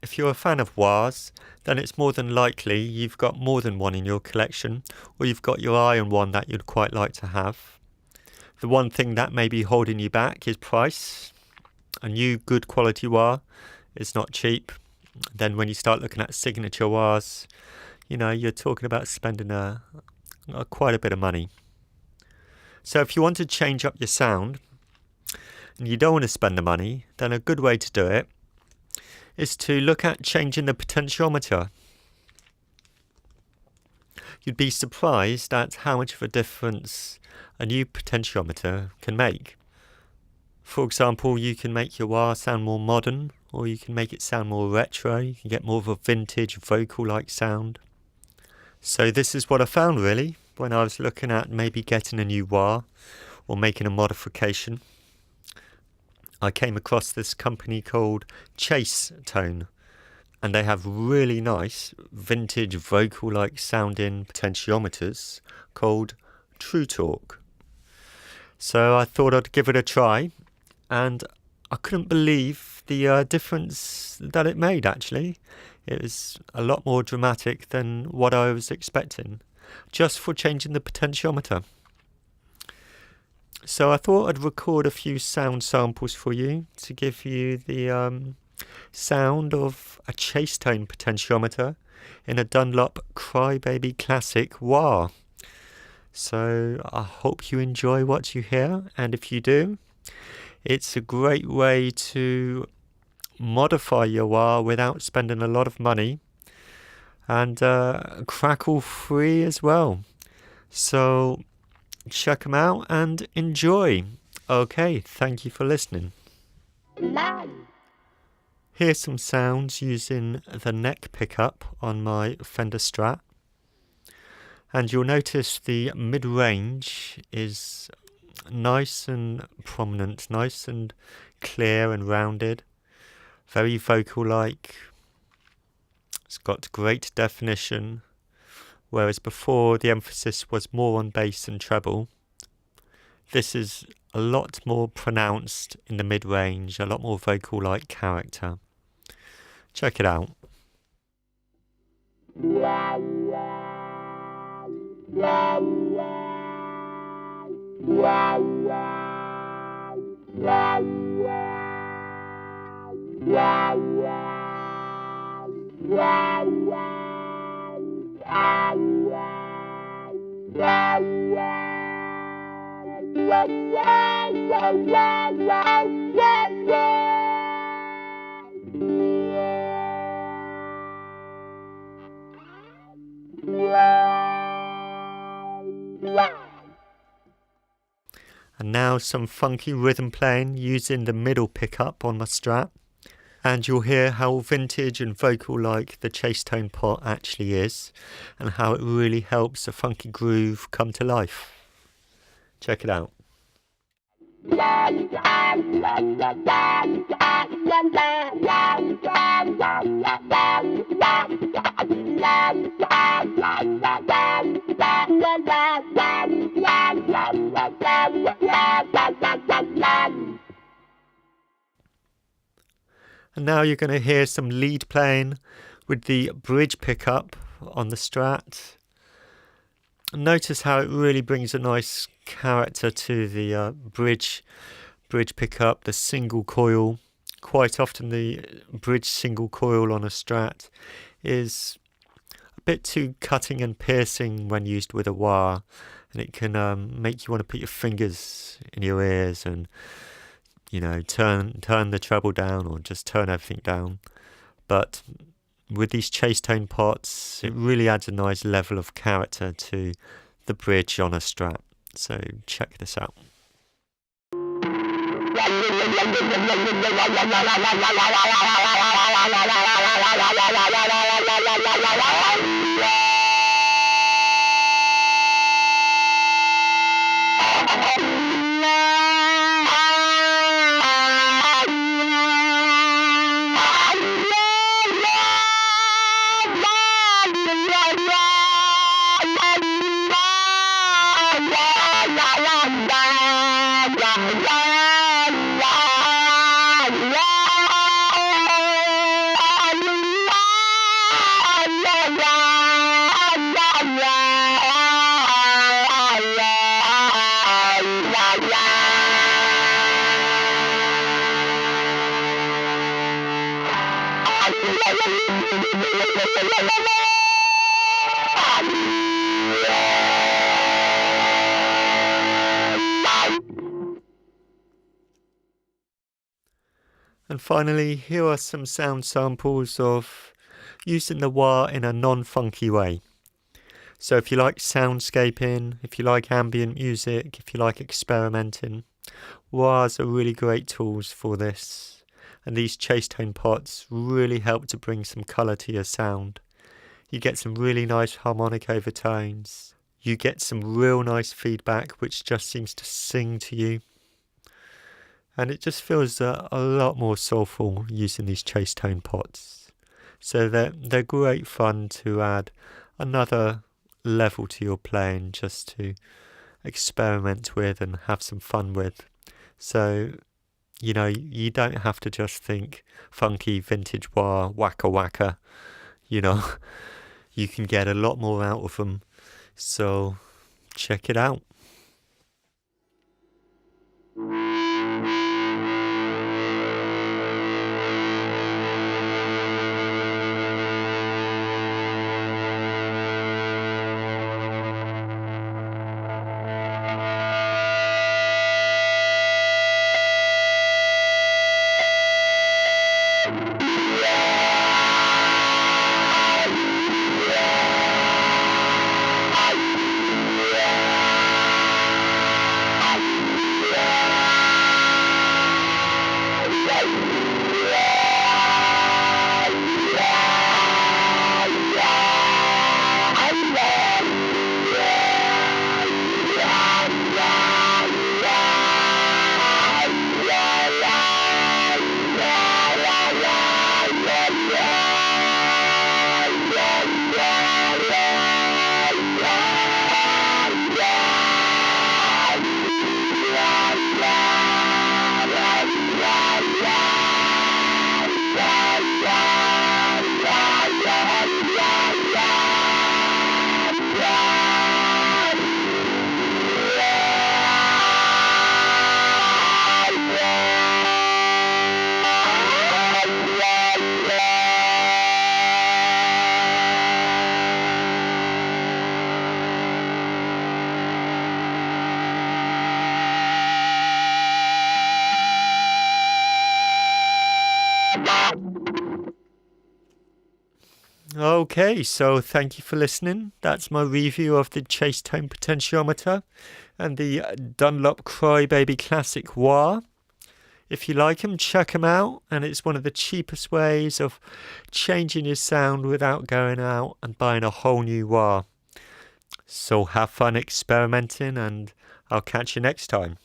If you're a fan of wahs, then it's more than likely you've got more than one in your collection, or you've got your eye on one that you'd quite like to have. The one thing that may be holding you back is price. A new good quality wah is not cheap. Then when you start looking at signature wahs, you know, you're talking about spending quite a bit of money. So if you want to change up your sound and you don't want to spend the money, then a good way to do it is to look at changing the potentiometer. You'd be surprised at how much of a difference a new potentiometer can make. For example, you can make your wah sound more modern, or you can make it sound more retro. You can get more of a vintage vocal-like sound. So this is what I found really when I was looking at maybe getting a new wah or making a modification. I came across this company called CHARACTOR, and they have really nice vintage vocal-like sounding potentiometers called True Talk. So I thought I'd give it a try, and I couldn't believe the difference that it made actually. It was a lot more dramatic than what I was expecting, just for changing the potentiometer. So I thought I'd record a few sound samples for you to give you the sound of a chase tone potentiometer in a Dunlop Crybaby Classic wah. So I hope you enjoy what you hear, and if you do, it's a great way to modify your wah without spending a lot of money, and crackle free as well. So check them out and enjoy. Okay, thank you for listening. Here's some sounds using the neck pickup on my Fender Strat. And you'll notice the mid-range is nice and prominent, nice and clear and rounded. Very vocal-like. It's got great definition. Whereas before the emphasis was more on bass and treble. This is a lot more pronounced in the mid-range, a lot more vocal-like character. Check it out. And now some funky rhythm playing using the middle pickup on my Strat. And you'll hear how vintage and vocal-like the chase tone pot actually is, and how it really helps a funky groove come to life. Check it out. And now you're going to hear some lead playing with the bridge pickup on the Strat. Notice how it really brings a nice character to the bridge pickup, the single coil. Quite often the bridge single coil on a Strat is a bit too cutting and piercing when used with a wah, and it can make you want to put your fingers in your ears and, you know, turn the treble down or just turn everything down. But with these chase tone pots, it really adds a nice level of character to the bridge on a Strat. So check this out. And finally, here are some sound samples of using the wah in a non-funky way. So if you like soundscaping, if you like ambient music, if you like experimenting, wahs are really great tools for this. And these chase tone pots really help to bring some colour to your sound. You get some really nice harmonic overtones. You get some real nice feedback which just seems to sing to you. And it just feels a lot more soulful using these chase tone pots. So they're great fun to add another level to your playing, just to experiment with and have some fun with. So, you know, you don't have to just think funky vintage wah, wacka wacka, you know. You can get a lot more out of them. So check it out. Okay, so thank you for listening. That's my review of the Chase Tone Potentiometer and the Dunlop Crybaby Classic Wah. If you like them, check them out, and it's one of the cheapest ways of changing your sound without going out and buying a whole new wah. So have fun experimenting, and I'll catch you next time.